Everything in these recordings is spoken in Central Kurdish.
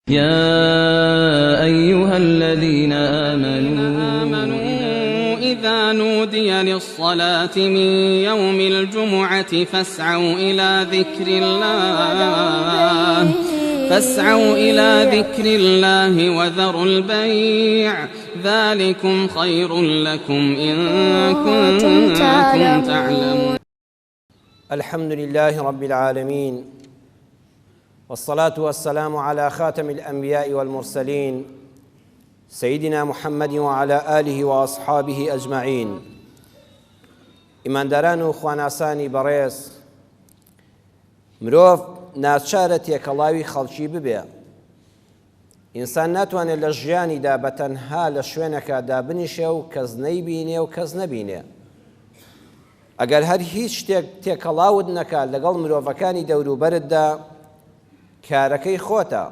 يا أيها الذين آمنوا إذا نودي للصلاة من يوم الجمعة فاسعوا إلى ذكر الله وذروا البيع ذلكم خير لكم إن كنتم تعلمون. الحمد لله رب العالمين، والصلاة والسلام على خاتم الأنبياء والمرسلين سيدنا محمد وعلى آله وأصحابه أجمعين. ئیمانداران و خواناسانی بەڕێز، مرۆڤ ناچارە تێکەڵاوی خەڵکی ببێ. ئینسان ناتوانێت لە ژیانیدا بەتەنها لە شوێنێکدا بنیشێ و کەس نەیبینێ و کەس نەبینێ. ئەگەر هەر هیچ شتێک تێکەڵاوت نەکات لەگەڵ مرۆڤەکانی دەوروبەرتدا، کارەکەی خۆتە.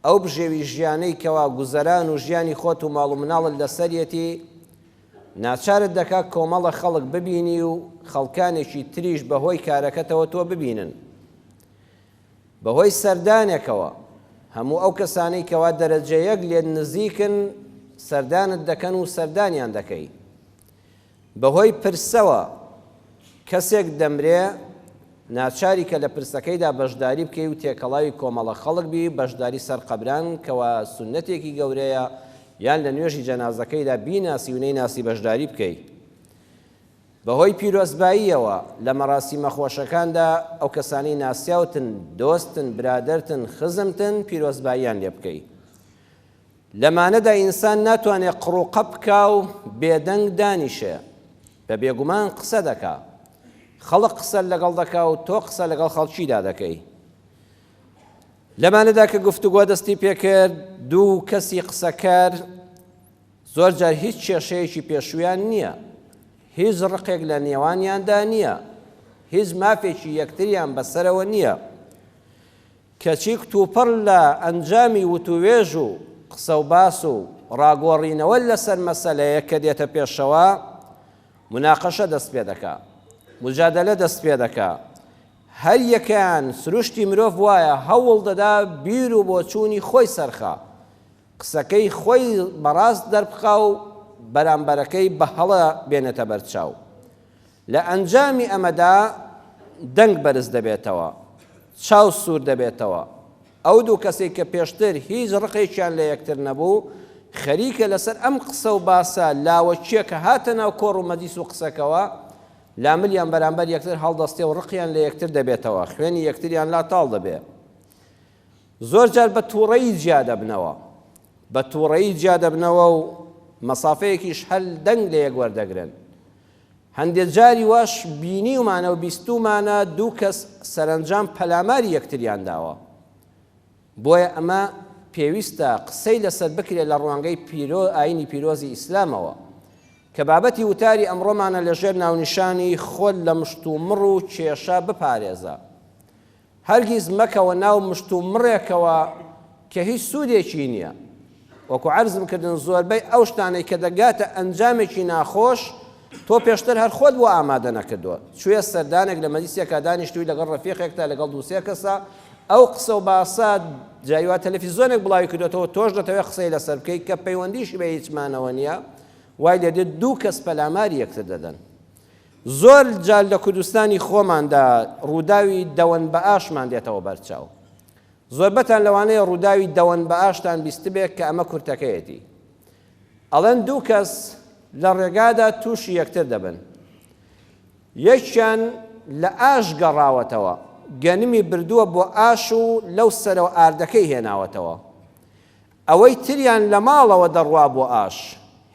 ئەو بژێوی ژیانەی کەوا گوزەران و ژیانی خۆت و ماڵ و مناڵت لەسەرەتی، ناچارت دەکات کۆمەڵە خەڵک ببینی و خەڵکانێکی تریش بەهۆی کارەکەتەوە تۆ ببینن. بەهۆی سەردانێکەوە هەموو ئەو کەسانەی کەوا دەرەجەیەک لێت نزیکن سەردانت دەکەن و سەردانیان دەکەی. بەهۆی پرسەوە کەسێک دەمرێ، ناچاری کە لە پرسەکەیدا بەشداری بکەی و تێکەڵاوی کۆمەڵە خەڵک بی، بەشداری سەر قەبران کەوا سونەتێکی گەورەیە، یان لە نوێژی جەنازەکەیدا بیناسی و نەیناسی بەشداری بکەی. بەهۆی پیرۆزباییەوە لە مەراسیمە خۆشەکاندا ئەو کەسانی ناسیاوتن، دۆستن، برادەرتن، خزمتن، پیرۆزباییان لێ بکەی. لەمانەدا ئینسان ناتوانێت قڕوقە بکا و بێدەنگ دانیشێ، بە بێگومان قسە دەکا. خەڵک قسە لەگەڵ دەکا و تۆ قسە لەگەڵ خەڵکیدا دەکەی. لەمانەدا کە گفتوگۆ دەستی پێکرد، دوو کەسی قسەکار زۆر جار هیچ کێشەیەکی پێشویان نییە، هیچ ڕقێک لە نێوانیاندا نییە، هیچ مافێکی یەکتریان بەسەرەوە نییە. کەچی کتوپڕ لە ئەنجامی وتوێژ و قسە و باس و ڕاگۆڕینەوە لەسەر مەسەلەیە کە دێتە پێشەوە، مناقەشە دەست پێ دەکا، مجادلە دەست پێ دەکا. هەر یەکیان سروشتی مرۆڤ وایە هەوڵ دەدا بیر و بۆچوونی خۆی سەرخا، قسەکەی خۆی بەڕاست دەربخا و بەرامبەرەکەی بە هەڵە بێنێتە بەرچاو. لە ئەنجامی ئەمەدا دەنگ بەرز دەبێتەوە، چاو سوور دەبێتەوە. ئەو دوو کەسێک کە پێشتر هیچ ڕقێکیان لە یەکتر نەبوو، خەریکە لەسەر ئەم قسە و باسە لاوەچیە کە هاتە ناو کۆڕ و مەدیس و قسەکەوە، لاملیان بەرامبەر یەکتر هەڵدەستێ و ڕقیان لە یەکتر دەبێتەوە، خوێنی یەکتریان لا تاڵ دەبێ. زۆر جار بە تووڕەیی جیا دەبنەوە، بە تووڕەیی جیا دەبنەوە و مەسافەیەکیش هەل دەنگ لە یەک وەردەگرن. هەندێک جاری واش بینیومانە و بیستومانە دوو کەس سەرنجام پەلاماری یەکتریان داوە. بۆیە ئەمە پێویستە قسەی لەسەر بکرێت لە ڕوانگەی ئاینی پیرۆزی ئیسلامەوە، کە بابەتی وتاری ئەمڕۆمانە لەژێر ناونیشانی خۆت لە مشت و مڕ و کێشە بپارێزە. هەرگیز مەکەوە ناو مشت و مڕێکەوە کە هیچ سوودێکی نییە. وەکو عەرزم کردن، زۆربەی ئەو شتانەی کە دەگاتە ئەنجامێکی ناخۆش، تۆ پێشتر هەر خۆت بۆ ئامادە نەکردووە. کوێ سەردانێک لە مەجلیسێکا دانیشتووی لەگەڵ ڕەفیقێکتا، لەگەڵ دووسێ کەسە، ئەو قسە و باسە جایوا تەلەڤیزۆنێک بڵاوی کردوێتەوە، تۆش دەتەوێت قسەی لەسەر بکەیت کە پەیوەندیشی بە هیچمانەوە نییە، وای لێدێت دوو کەس پەلاماری یەکتر دەدەن. زۆر جار لە کوردستانی خۆماندا ڕووداوی دەوەن بە ئاشمان دێتەوە بەرچاو. زۆربەتان لەوانەیە ڕووداوی دەوەن بە ئاشتان بیست بێت کە ئەمە کورتەکەیەتی. ئەڵێن دوو کەس لە ڕێگادا تووشی یەکتر دەبن. یەکیان لە ئاش گەڕاوەتەوە، گەنمی بردووە بۆ ئاش و لەو سەرەوە ئاردەکەی هێناوەتەوە. ئەوەی تریان لە ماڵەوە دەڕوا بۆ ئاش،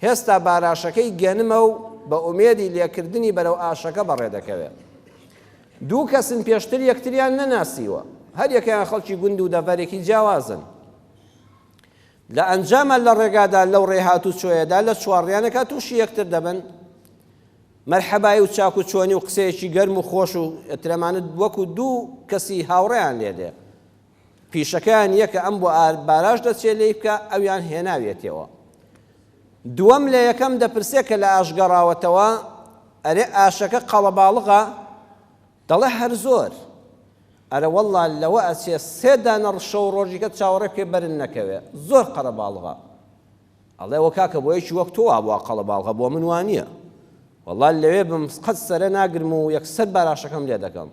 هێستا باراشەکەی گەنمە و بە ئومێدی لێکردنی بەرەو ئاشەکە بەڕێدەکەوێت. دوو کەسن پێشتر یەکتریان نەناسیوە، هەر یەکیان خەڵکی گوند و دەڤەرێکی جیاوازن. لە ئەنجامە لە ڕێگادا لەو ڕێهات و چۆیەدا لە چوارڕیانەکە تووشی یەکتر دەبن. مەرحەبای و چاک و چۆنی و قسەیەکی گەرم و خۆش و ئەترەمانت وەکو دوو کەسی هاوڕێیان لێدێ. پیشەکەیان یەکە ئەم بۆ باراش دەچێت لێی بکە، ئەویان هێناوێتەوە. دووەم لە یەکەم دەپرسێت کە لە ئاشگەڕاوەتەوە، ئەرێ ئاشەکە قەڵەباڵغە؟ دەڵێ هەر زۆر. ئەرە وەڵڵا لەوە ئەچێ سێ دانە ڕشە و ڕۆژێکە چاوەڕێ پێ بەرن نەکەوێ زۆر قەرەباڵغا ئەڵێ وە کاکە بۆ یەکی وەک تۆ بووە قەڵەباڵغا بۆ من وانە وەڵڵا لەوێ بم قەت سەرە ناگرم و یەکسەر باراشەکەم لێ دەکەم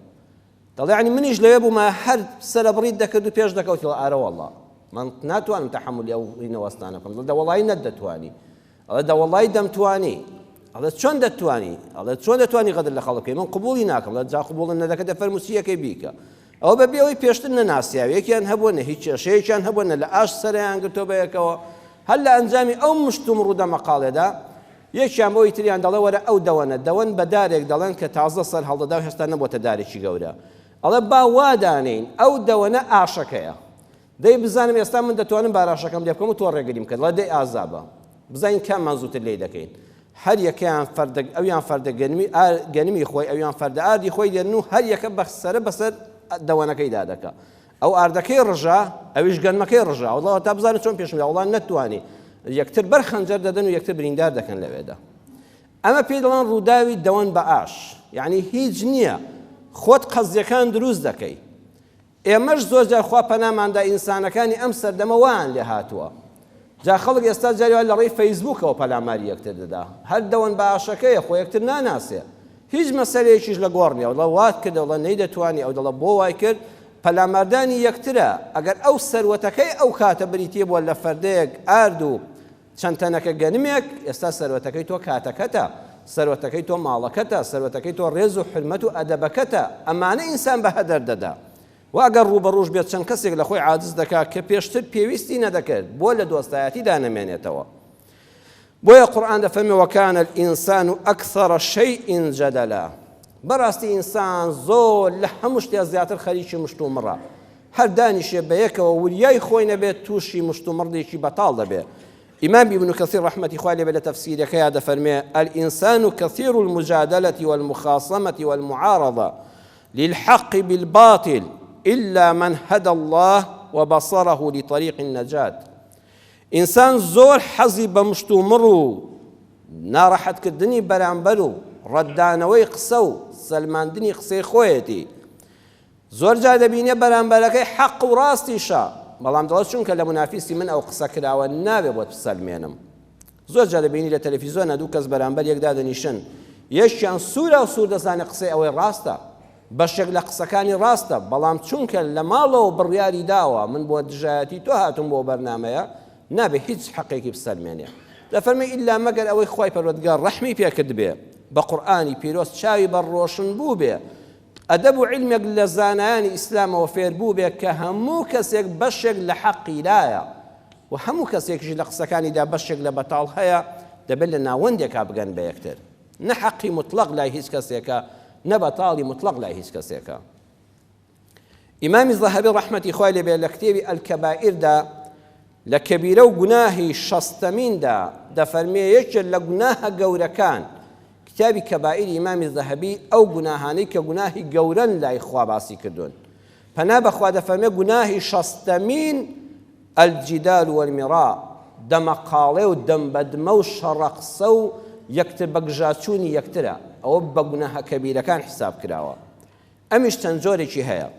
دەڵێ یعنی منیش لەوێ بوومە هەر سەرە بڕیت دەکرد و پێش دەکەوتەوە ئارە وەڵڵا من ناتوانم تەحەمولی ئەو ڕینەوەستانە بکەم دڵ دەوەڵی نەتدەتوانی ئەڵێ دەوەڵی دەمتوانی ئەڵێ چۆن دەتوانی ئەڵێ چۆن دەتوانی غەدر لە خەڵکەی من قبوڵی ناکەم لە جا قبوڵن نەدەکەتە فەرموسیەکەی بیکە ئەو بەبێ ئەوەی پێشتر نەناسیاوەیەکیان هەبووە نە هیچ کێشەیەکیان هەبووە نە لە ئاش سەریان گرتۆ بەیەکەوە هەر لە ئەنجامی ئەو مشتوم ڕوودە مەقاڵێدا یەکیان بۆی تریان دەڵێ وەرە ئەو دەوەن بە دارێک دەڵێن کە تازە سەر هەڵدەدا و هێشتا نەبووەتە دارێکی گەورە ئەڵێ با وادانین ئەو دەوەنە ئاشەکەیە دەی بزانم ئێستا من دەتوانم باراشەکەم لێ بکەم و تۆ ڕێگەریم کرد لە دەی ئازابە بزانین کاممان زووتر لێ دەکەین هەر یەکەیان ئەویان فەردە گەنمی خۆی ئەویان فەردە ئاردی خۆی دێن و هەر یەکە بەسەرە بەسەر دەوەنەکەیدا دەکە ئەو ئاردەکەی ڕژا ئەویش گەنمەکەی ڕژا وڵڵا تا بزانێت چۆن پێشم وڵڵا نەتوانی یەکتر بەر خەنجەر دەدەن و یەکتر بریندار دەکەن لەوێدا ئەمە پێی دەڵێن ڕووداوی دەوەن بە ئاش یعنی هیچ نییە خۆت قەزیەکان دروست دەکەی ئێمەش زۆر جار خوا پەناماندا ئینسانەکانی ئەم سەردەمە وان لێ هاتووە جا خەڵک ئێستا جاریوان لە ڕێی فەیسبووکەوە پەلاماری یەکتر دەدا هەر دەوەن بە ئاشەکەیە خۆ یەکتر ناناسێ هیچ مەسەلەیەکیش لە گۆڕ نییە وڵڵا وات کردە وڵڵا نەیدەتوانی ئەو دەڵە بۆ وای کرد پەلاماردانی یەکترە ئەگەر ئەو سەروەتەکەی ئەو کاتە بریتیە بووە لە فەردەیەک ئارد و چەند تەنەکە گەنمێک ئێستا سەروەتەکەی تۆ کاتەکەتە سەروەتەکەی تۆ ماڵەکەتە سەروەتەکەی تۆ ڕێز و حرمەت و ئەدەبەکەتە ئەمانە ئینسان بە هەدەر دەدا واگەر ڕوبەڕوش بێت چەند کەسێک لە خۆی عاجز دەکات کە پێشتر پێویستی نەدەکرد بۆ لە دۆستایەتی دانەمێنێتەوە بۆیە قورئان دەفەرمێ وەکانە الئینسان ئەکثەرە شەیئین جەدەلا بەڕاستی ئینسان زۆر لە هەموو شتێ زیاتر خەریکی مشت و مڕە هەر دانیشێ بە یەکەوە وریای خۆی نەبێت تووشی مشت و مڕێکی بەتاڵ دەبێت إمام ابن كثير رحمة الله عليه بلا تفسير كياد فرمي الإنسان كثير المجادلة والمخاصمة والمعارضة للحق بالباطل إلا من هدى الله وبصره لطريق النجاة إنسان زور حظي بمشتومرو نارحت كدني برانبرو ردانوي قسو سلمان دني قسي خويتي زور جاد بيني برانبركي حق وراستي شا بەڵام دەڵێت چونکە لە منافیسی من ئەو قسە کراوە نابێ بۆت بسەلمێنم زۆر جا دەبینی لە تەلەڤیزیۆنە دوو کەس بەرامبەر یەکدا دەنیشن یەکیان سوورە و سوور دەزانێت قسەی ئەوەی ڕاستە بەشێک لە قسەکانی ڕاستە بەڵام چونکە لە ماڵەوە بڕیاری داوە من بۆ دژایەتی تۆ هاتم بۆ بەرنامەیە نابێ هیچ حەقێکی بسەلمێنێ دەفەرمێ ئیلا مەگەر ئەوەی خوای پەروەردگار ڕەحمی پێکرد بێ بە قورئانی پیرۆست چاوی بەڕۆشن بوو بێ ئەدەب و عیلمێک لە زانایانی ئیسلامەوە فێر بوو بێ کە هەموو کەسێک بەشێک لە حەقی لایە و هەموو کەسێکیش لە قسەکانیدا بەشێک لە بەتاڵ هەیە دەبێت لە ناوەندێکا بگەن بە یەکتر نە حەقی مطلق لای هیچ کەسێکە نە بەتاڵی مطلق لای هیچ کەسێکە ئیمامی زەهەبی ڕەحمەتی خوای لێ بێ لە کتێبی ئەلکەبائیردا لە کەبیرە و گوناهی شەستەمیندا دەفەرمێ یەکێک لە گوناهە گەورەکان کتابی کەبائیری ئیمامی زەهەبی ئەو گوناهانەی کە گوناهی گەورەن لای خوا باسی کردوون پەنا بەخوا دەفەرمێ گوناهی شەستەمین الجیدال والمیڕا دەمەقاڵێ و دەمبەدمە و شەڕەقسە و یەکتر بەگژاچوونی یەکترە ئەوە بە گوناهە کەبیرەکان حساب کراوە ئەمیش چەند جۆرێکی هەیە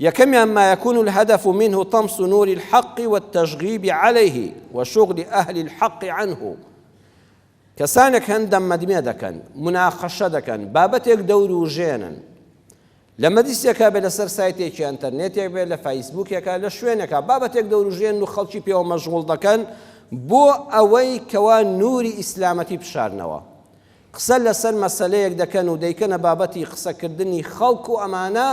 یەکەمیان ما يكون الهدف منه طمس نور الحق والتشغيب عليه وشغل أهل الحق عنه کەسانێک هەن دەممەدمێ دەکەن مناقەشە دەکەن بابەتێک دەور و ژێنن لە مەجلیسێکا بێ لەسەر سایتێکی ئینتەرنێتێک بێت لە فەیسبووکێکا لە شوێنێکا بابەتێک دەور و ژێن و خەڵکی پێوە مەشغوڵ دەکەن بۆ ئەوەی کەوا نوری ئیسلامەتی بشارنەوە قسە لەسەر مەسەلەیەک دەکەن و دەیکەنە بابەتی قسەکردنی خەڵک و ئەمانە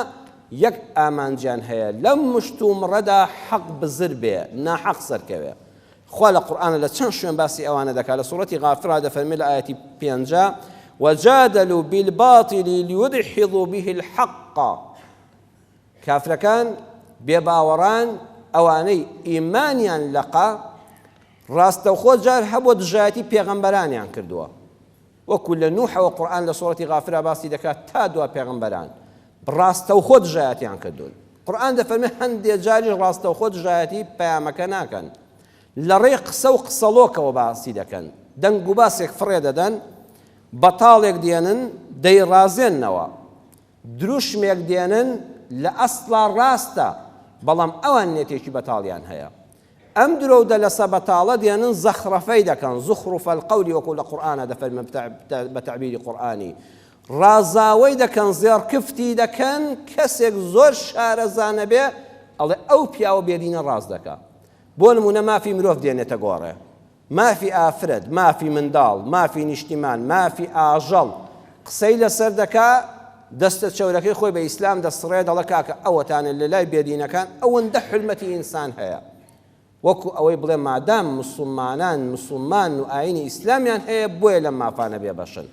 یەک ئامانجیان هەیە لەم مشت و مڕەدا حەق بزر بێ ناحەق سەرکەوێ خوا لە قورئانە لە چەند شوێن باسی ئەوانە دەکات لە سوورەتی غافرا دەفەرمێ لە ئایەتی 50 وجادلوا بالباطل ليدحضوا به الحق کافرەکان بێباوەڕان ئەوانەی ئیمانیان لەقا ڕاستەوخۆ جار هەبووە دژایەتی پێغەمبەرانیان کردووە وەکو لە نوحەوە قورئان لە سوورەتی غافرا باسی دەکات تا دوا پێغەمبەران ڕاستەوخۆ دژایەتیان کردوون قورئان دەفەرمێ هەندێک جاریش ڕاستەوخۆ دژایەتی پەیامەکە ناکەن لە ڕێی قسە و قسەڵۆکەوە باسی دەکەن دەنگ و باسێک فڕێ دەدەن بەتاڵێک دێنن دەیڕازێننەوە دروشمێک دێنن لە ئەسڵا ڕاستە بەڵام ئەوان نێتێکی بەتاڵیان هەیە ئەم درۆودە لەسە بەتاڵە دێنن زەخرەفەی دەکەن زخرف القەولی وەکو لە قورئانە دەفەرمێ بە تەعبیری قورئانی ڕازاوەی دەکەن زێڕکفتی دەکەن کەسێک زۆر شارەزانە بێ ئەڵێ ئەو پیاوە بێدینە ڕاز دەکا بۆ نمونە مافی مرۆڤ دێنێتە گۆڕێ مافی ئافرەت مافی منداڵ مافی نیشتیمان مافی ئاژەڵ قسەی لەسەر دەکا دەستە چەورەکەی خۆی بە ئیسلام دەسڕێ دەڵە کاکە ئەوەتانە لە لای بێدینەکان ئەوەندە حرمەتی ئینسان هەیە وەکو ئەوەی بڵێ مادام مسلمان و ئاینی ئیسلامیان هەیە بۆیە لەم مافانە بێ بەشن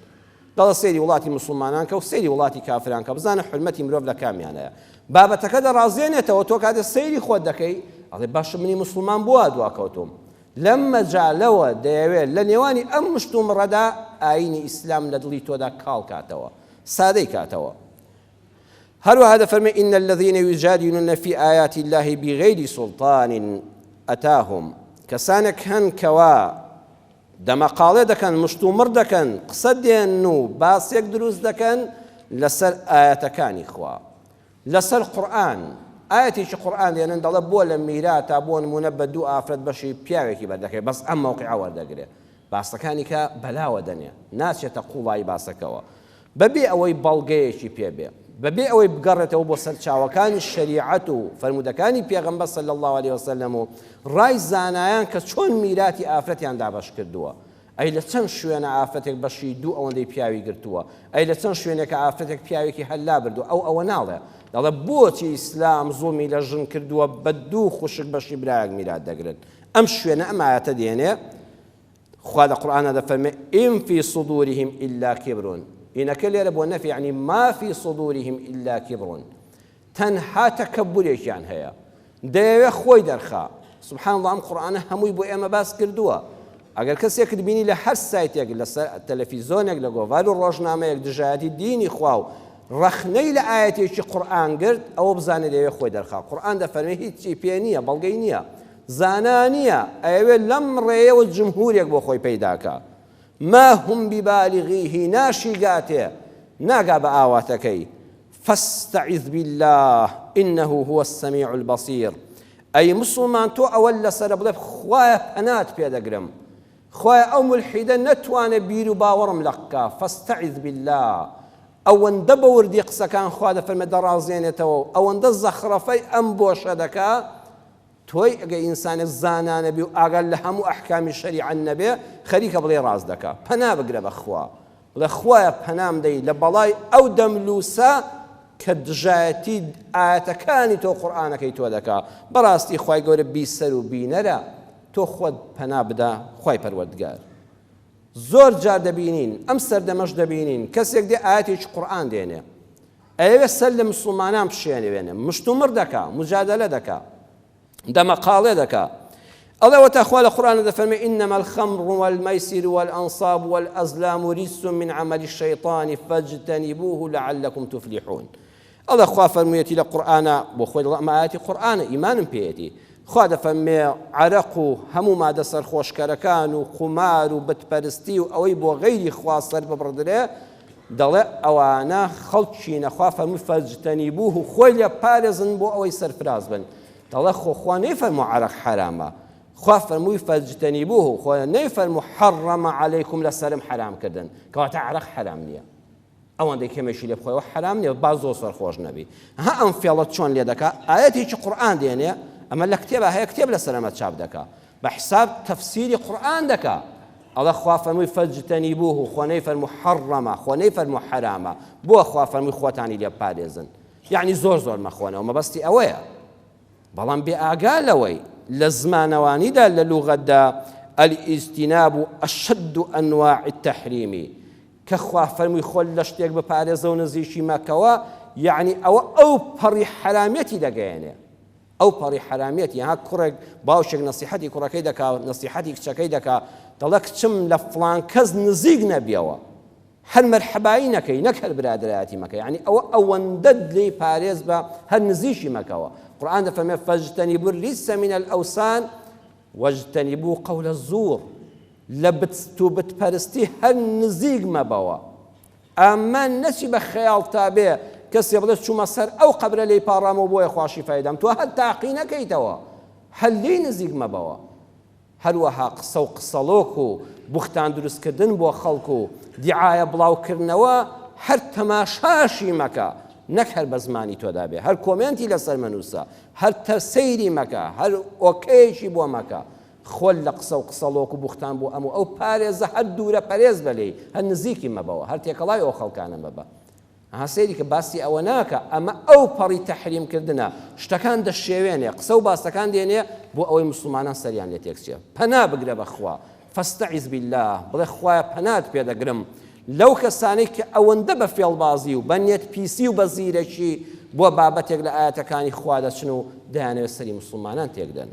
دەڵە سەیری وڵاتی مسلمانان کە و سەیری وڵاتی کافران کە بزانە حرمەتی مرۆڤ لە کامیان هەیە بابەتەکە دەڕازێنێتەوە تۆ کاتێ سەیری خۆت دەکەی ئەڵێ باشە منی مسلمان بووە دواکەوتم لەم مەجالەوە دەیەوێت لە نێوانی ئەم مشت و مڕەدا ئاینی ئیسلام لە دڵی تۆدا کاڵ کاتەوە سادەی کاتەوە هەروەها دەفەرمێ ئین الذین یجادلون فی ئایات الله بغیری سوڵطان ئەتاهم کەسانێک هەن کەوا دەمەقاڵێ دەکەن مشت و مڕ دەکەن قسە دێن و باسێک دروست دەکەن لەسەر ئاەتەکانی خوا لەسەر قورئان ئاەتێکی قورئان دێنن دەڵێ بۆ لە میراتە بۆ نمونە بە دوو ئافرەت بەشی پیاوێکی بەردەکەی بەس ئەم مەوقیعە وەردەگرێ باسەکانی کە بەلاوە دەنێ ناچێتە قوڵای باسەکەوە بەبێ ئەوەی بەڵگەیەکی پێبێ بەبێ ئەوەی بگەڕێتەوە بۆ سەرچاوەکانی شەریعەت و فەرمودەکانی پێغەمبەر صلی الله علیه وسلم و ڕای زانایان کە چۆن میراتی ئافرەتیان دابەش کردووە ئەی لە چەند شوێنە ئافرەتێک بەشی دوو ئەوەندەی پیاوی گرتووە ئەی لە چەند شوێنێکە ئافرەتێک پیاوێکی هەللا بردو ئەوە ناڵێ دەڵێ بۆچی ئیسلام زوڵمی لە ژن کردووە بە دوو خوشک بەشی برایەک میرات دەگرن ئەم شوێنە ئەم ئایەتە دێنێ خوا لە قورئانە دەفەرمێ ئین فی صدورهم إلا کبر ئینەکە لێرە بۆ نەفی یعنی ما فی صدورهم إلا کبر تەنها تەکەبورێکیان هەیە دەیەوێ خۆی دەرخا سبحان الله ئەم قورئانە هەمووی بۆ ئێمە باس کردووە ئەگەر کەسێکت بینی لە هەر سایتێک لەسەر تەلەڤیزۆنێک لە گۆڤار و ڕۆژنامەیەک دژایەتی دینی خوا و ڕەخنەی لە ئاەتێکی قورئان گرت ئەوە بزانێت دەیەوێ خۆی دەرخا قورئان دەفەرمێ هیچی پێ نییە بەڵگەی نییە زانا نییە ئەوێ لەم ڕێیەوە جمهورێک بۆ خۆی پەیداکە ما هم ببالغیه ناشیگاتێ ناگا بە ئاواتەکەی فاستعذ بالله إنه هو السميع البصير ئەی مسلمان تۆ ئەوە لەسەرە بڵێ خوایە پەنات پێدەگرم خوایە ئەو ملحیدە نەتوانێت بیر و باوەڕم لە بکە فاستعذ بالله ئەوەندە بە وردی قسەکان خوا دەفەرمێ دەڕازێنێتەوە ئەوەندە زەخرەفەی ئەم بۆشە دەکا تۆی ئەگەر ئینسانێک زانانە بی و ئاگەر لە هەموو ئەحکامی شەریعەت نەبێ خەریکە بڵێ ڕاز دەکا پەنا بگرە بە خوا بڵێ خوایە پەنام دەی لە بەڵای ئەو دەملووسە کە دژایەتی ئاەتەکانی تۆ قورئانەکەی تۆ دەکا بەڕاستی خوای گەورە بیسەر و بینەرە تۆ خۆت پەنا بدە خوای پەروەردگار زۆر جار دەبینین ئەم سەردەمەش دەبینین کەسێک دێ ئاەتێکی قورئان دێنێ ئەوێ سەر لە مسلمانان بشێنێنێ مشت و مڕ دەکا مجادلە دەکا دەمەقاڵێ دەکا ئەڵێ وەتەخوا لە قورئانە دەفەرمێ إنما الخمر والميسر والأنصاب والأزلام رجس من عمل الشيطان فاجتنبوه لعلكم تفلحون ئەڵێ خوا فەرموویەتی لە قورئانە بۆ خۆی دەڵێ ئەمە ئاەتی قورئانە ئیمانم پێیەتی خوا دەفەرمێ عەرەق و هەموو مادە سەرخۆشکەرەکان و قومار و بتپەرستی و ئەوەی بۆ غەیری خوا سەر ببڕدرێ دەڵێ ئەوانە خەڵکی نەخوا فەرمووی فاجتەنیبوه و خۆی لێ پارێزن بۆ ئەوەی سەرفراز بن دەڵێ خۆ نەیفەرموو عەرەق حرامە خوا فەرمووی فاجتەنیبوه خۆ نەیفەرموو حەڕەمە عەلەیکم لەسەرم حرام کردن کەواتە عەرەق حرام نییە ئەوەندەی کەمێکی لێ بخۆیەوە حرام نییە با زۆر سەرخۆش نەبی ها ئەم فێڵەت چۆن لێ دەکا ئاەتێکی قورئان دێنێ ئەمە لە کتێبە هەیە کتێب لەسەر ئەمە چاپ دەکا بە حساب تەفسیری قورئان دەکا ئەڵێ خوا فەرمووی فاجتەنیبوه خۆ نەیفەرموو حەڕەمە خۆ نەیفەرموو حرامە بۆ خوا فەرمووی خۆتانی لێ پارێزن یعنی زۆر مەخۆنەوە مەبەستی ئەوەیە بەڵام بێ ئاگا لەوەی لە زمانەوانیدا لە لوغەتدا الاجتناب أشد أنواع التحریم کە خوا فەرمووی خۆت لە شتێک بپارێزە و نزیکی مەکەوە یعنی ئەو پەڕی حرامەتی دەگەیەنێ ئەو پەڕی حرامەتی ها کوڕێک باوشێک نەسیحەتی کوڕەکەی دەکا نەسیحەتی کچەکەی دەکا دەڵێ کچم لە فڵان کەس نزیک نەبیەوە هەر مەرحەبایی نەکەی نەک هەر برادرایەتی مەکەی یعنی ئەوەندە لێی پارێز بە هەر نزیکی مەکەوە قورئان دەفەرمێ فاجتەنیبوا الرجس من الأوثان واجتنبوا قول الزور لە بتپەرستی هەر نزیک مەبەوە ئەمە نەچی بە خەیاڵ تا بێ کەسێ بڵێت چوومە سەر ئەو قەبرە لێی پاڕامەوە بۆیە خوا شیفای دەم تۆ هەر تاقی نەکەیتەوە هەر لێی نزیک مەبەوە هەروەها قسە و قسەڵۆک و بوختان دروستکردن بۆ خەڵک و دیعایە بڵاوکردنەوە هەر تەماشاشی مەکە نەک هەر بە زمانی تۆدا بێ هەر کۆمنتی لەسەر منووسە هەر تەسەیری مەکە هەر ئۆکەیەکی بۆ مەکە خۆل لە قسە و قسەڵۆک و بوختان بۆ ئەموو ئەو پارێزە هەر دوورە پەرێز بەلێ هەر نزیکی مەبەوە هەر تێکەڵای ئەو خەڵکانە مەبە هەسەیری کە باسی ئەوە ناکە ئەمە ئەو پەڕی تەحریمکردنە شتەکان دەشێوێنێ قسە و باسەکان دێنێ بۆ ئەوەی مسلمانان سەریان لێ تێکچێ پەنا بگرە بەخوا فاستعذ بالله بڵێ خوایە پەنات پێدەگرم لەو کەسانەی کە ئەوەندە بە فێڵبازی و بە نێتپیسی و بە زیرەکی بۆ بابەتێک لە ئاەتەکانی خوا دەچن و دەیانەوێت سەری مسلمانان تێکدەن